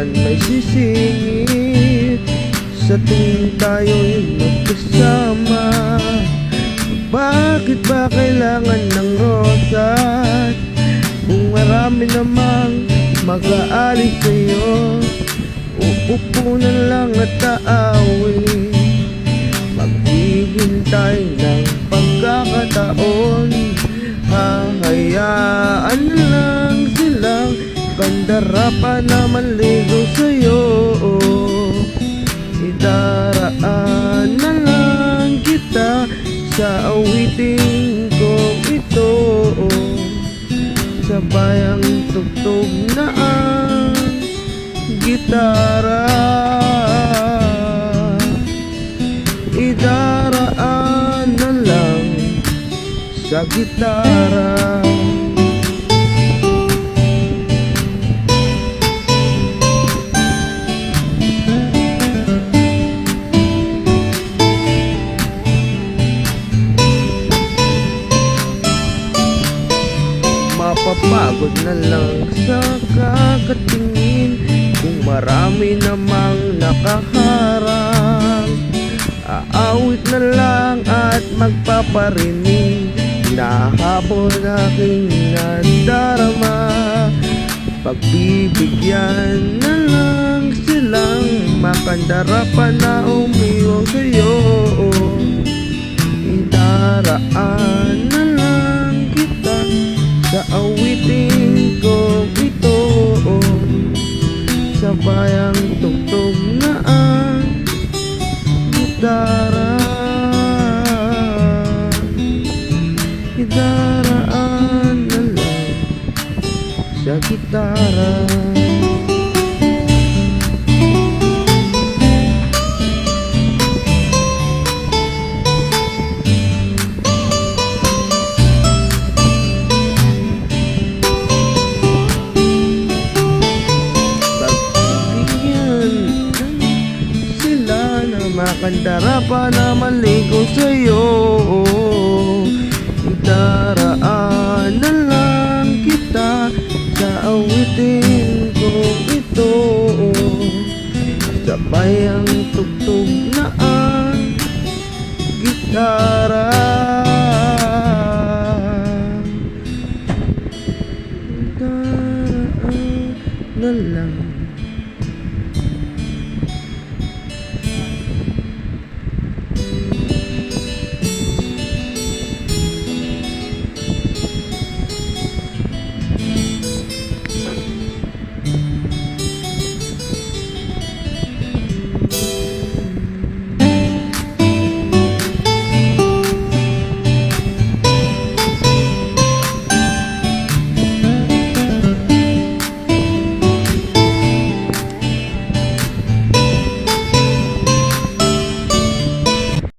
naman may sisingit sa tuwing tayo'y magkasama. Bakit ba kailangan ng rosas kung marami namang mag-aalis sa'yo? Uupo na lang at aawin, maghihintay ng pagkakataon. Hahayaan lang silang kandarapan na manligo sa'yo. Idaraan na lang kita sa awiting kong ito, sabay ang tugtog na ang gitara. Idaraan na lang sa gitara. Mapapagod na lang sa kakatingin kung marami namang nakaharang. Aawit na lang at magpaparinig, nahabol aking nadarama. Pagbibigyan na lang silang makandarapan na umiwas sa'yo. Idaraan na lang kita sa awiting ko ito, sabay ang tugtog na ang gitara. Idaraan na lang sa gitara. Makandarapan na maligo sa'yo. Idaraan na lang kita sa awitin kong ito, sabay ang tugtog na ang gitara. Idaraan na lang